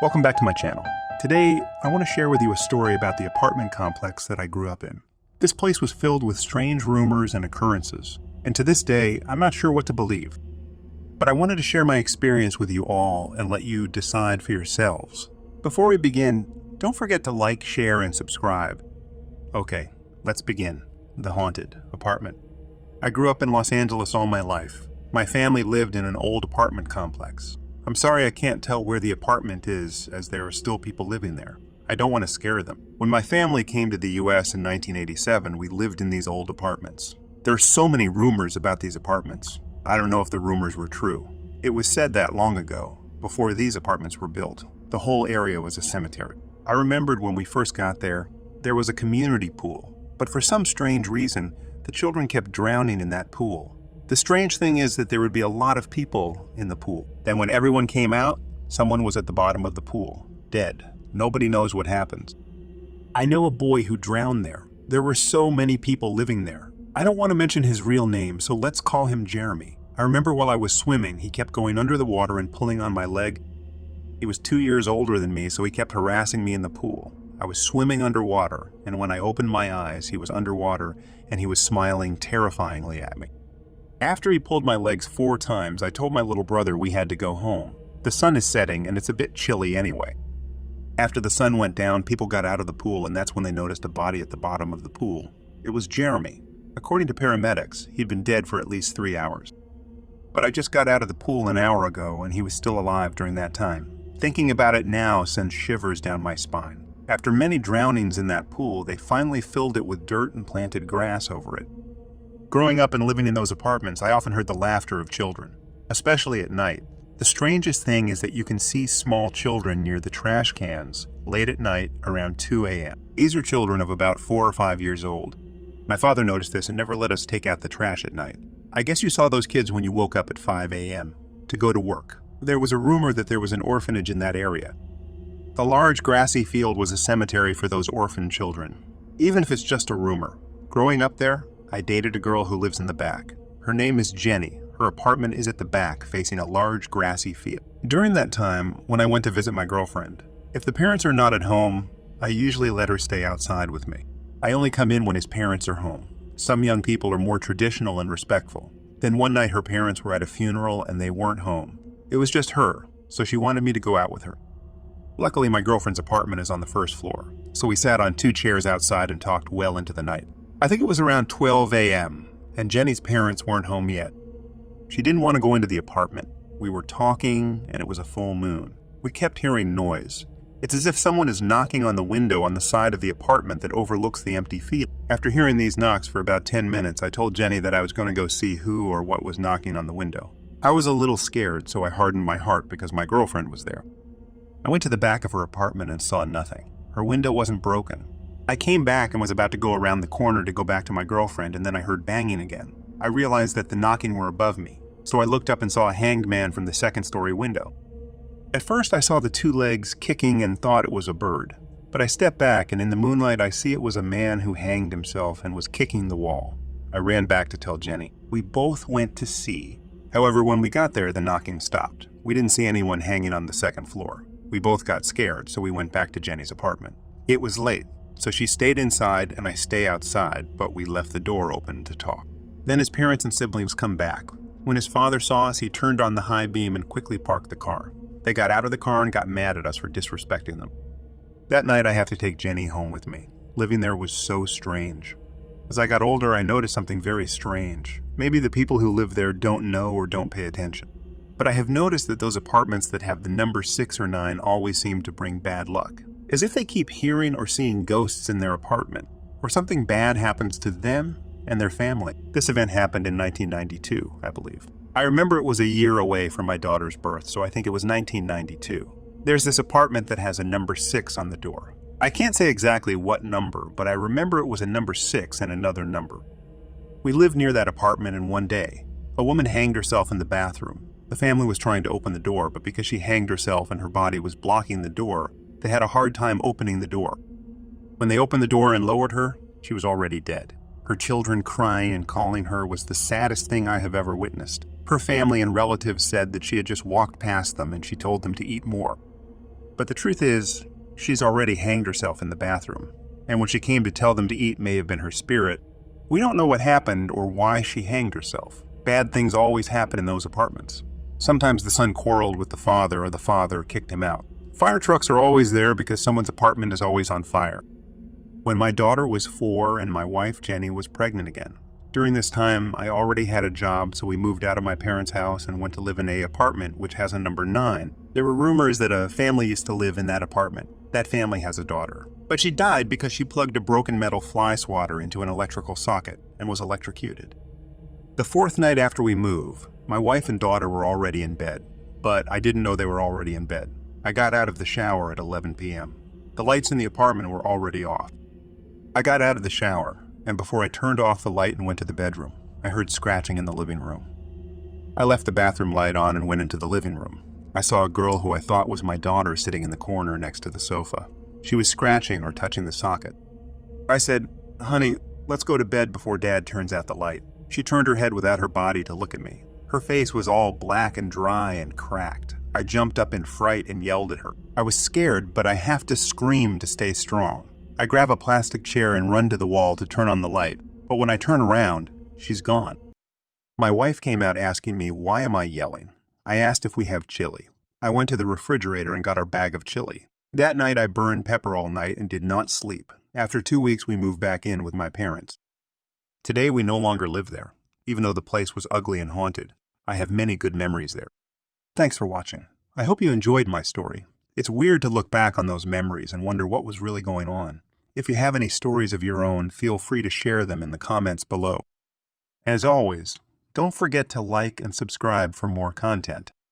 Welcome back to my channel. Today, I want to share with you a story about the apartment complex that I grew up in. This place was filled with strange rumors and occurrences, and to this day, I'm not sure what to believe. But I wanted to share my experience with you all and let you decide for yourselves. Before we begin, don't forget to like, share, and subscribe. Okay, let's begin. The haunted apartment. I grew up in Los Angeles all my life. My family lived in an old apartment complex. I'm sorry I can't tell where the apartment is, as there are still people living there. I don't want to scare them. When my family came to the US in 1987, we lived in these old apartments. There are so many rumors about these apartments. I don't know if the rumors were true. It was said that long ago, before these apartments were built, the whole area was a cemetery. I remembered when we first got there, there was a community pool, but for some strange reason, the children kept drowning in that pool. The strange thing is that there would be a lot of people in the pool. Then when everyone came out, someone was at the bottom of the pool, dead. Nobody knows what happens. I know a boy who drowned there. There were so many people living there. I don't want to mention his real name, so let's call him Jeremy. I remember while I was swimming, he kept going under the water and pulling on my leg. He was 2 years older than me, so he kept harassing me in the pool. I was swimming underwater, and when I opened my eyes, he was underwater, and he was smiling terrifyingly at me. After he pulled my legs 4 times, I told my little brother we had to go home. The sun is setting, and it's a bit chilly anyway. After the sun went down, people got out of the pool, and that's when they noticed a body at the bottom of the pool. It was Jeremy. According to paramedics, he'd been dead for at least 3 hours. But I just got out of the pool an hour ago, and he was still alive during that time. Thinking about it now sends shivers down my spine. After many drownings in that pool, they finally filled it with dirt and planted grass over it. Growing up and living in those apartments, I often heard the laughter of children, especially at night. The strangest thing is that you can see small children near the trash cans late at night around 2 a.m. These are children of about 4 or 5 years old. My father noticed this and never let us take out the trash at night. I guess you saw those kids when you woke up at 5 a.m. to go to work. There was a rumor that there was an orphanage in that area. The large grassy field was a cemetery for those orphan children. Even if it's just a rumor, growing up there, I dated a girl who lives in the back. Her name is Jenny. Her apartment is at the back, facing a large grassy field. During that time, when I went to visit my girlfriend, if the parents are not at home, I usually let her stay outside with me. I only come in when his parents are home. Some young people are more traditional and respectful. Then one night her parents were at a funeral and they weren't home. It was just her, so she wanted me to go out with her. Luckily, my girlfriend's apartment is on the first floor, so we sat on 2 chairs outside and talked well into the night. I think it was around 12 a.m., and Jenny's parents weren't home yet. She didn't want to go into the apartment. We were talking, and it was a full moon. We kept hearing noise. It's as if someone is knocking on the window on the side of the apartment that overlooks the empty field. After hearing these knocks for about 10 minutes, I told Jenny that I was going to go see who or what was knocking on the window. I was a little scared, so I hardened my heart because my girlfriend was there. I went to the back of her apartment and saw nothing. Her window wasn't broken. I came back and was about to go around the corner to go back to my girlfriend, and then I heard banging again. I realized that the knocking were above me, so I looked up and saw a hanged man from the second-story window. At first I saw the 2 legs kicking and thought it was a bird, but I stepped back and in the moonlight I see it was a man who hanged himself and was kicking the wall. I ran back to tell Jenny. We both went to see. However, when we got there, the knocking stopped. We didn't see anyone hanging on the second floor. We both got scared, so we went back to Jenny's apartment. It was late, so she stayed inside and I stay outside, but we left the door open to talk. Then his parents and siblings come back. When his father saw us, he turned on the high beam and quickly parked the car. They got out of the car and got mad at us for disrespecting them. That night I have to take Jenny home with me. Living there was so strange. As I got older, I noticed something very strange. Maybe the people who live there don't know or don't pay attention. But I have noticed that those apartments that have the number 6 or 9 always seem to bring bad luck. As if they keep hearing or seeing ghosts in their apartment, or something bad happens to them and their family. This event happened in 1992, I believe. I remember it was a year away from my daughter's birth, so I think it was 1992. There's this apartment that has a number 6 on the door. I can't say exactly what number, but I remember it was a number 6 and another number. We lived near that apartment, and one day, a woman hanged herself in the bathroom. The family was trying to open the door, but because she hanged herself and her body was blocking the door, they had a hard time opening the door. When they opened the door and lowered her, she was already dead. Her children crying and calling her was the saddest thing I have ever witnessed. Her family and relatives said that she had just walked past them and she told them to eat more. But the truth is, she's already hanged herself in the bathroom, and when she came to tell them to eat may have been her spirit. We don't know what happened or why she hanged herself. Bad things always happen in those apartments. Sometimes the son quarreled with the father or the father kicked him out. Fire trucks are always there because someone's apartment is always on fire. When my daughter was 4 and my wife Jenny was pregnant again. During this time, I already had a job, so we moved out of my parents' house and went to live in an apartment which has a number 9. There were rumors that a family used to live in that apartment. That family has a daughter. But she died because she plugged a broken metal fly swatter into an electrical socket and was electrocuted. The 4th night after we moved, my wife and daughter were already in bed, but I didn't know they were already in bed. I got out of the shower at 11 p.m. The lights in the apartment were already off. I got out of the shower, and before I turned off the light and went to the bedroom, I heard scratching in the living room. I left the bathroom light on and went into the living room. I saw a girl who I thought was my daughter sitting in the corner next to the sofa. She was scratching or touching the socket. I said, "Honey, let's go to bed before Dad turns out the light." She turned her head without her body to look at me. Her face was all black and dry and cracked. I jumped up in fright and yelled at her. I was scared, but I have to scream to stay strong. I grab a plastic chair and run to the wall to turn on the light, but when I turn around, she's gone. My wife came out asking me, why am I yelling? I asked if we have chili. I went to the refrigerator and got our bag of chili. That night I burned pepper all night and did not sleep. After 2 weeks we moved back in with my parents. Today we no longer live there. Even though the place was ugly and haunted, I have many good memories there. Thanks for watching. I hope you enjoyed my story. It's weird to look back on those memories and wonder what was really going on. If you have any stories of your own, feel free to share them in the comments below. As always, don't forget to like and subscribe for more content.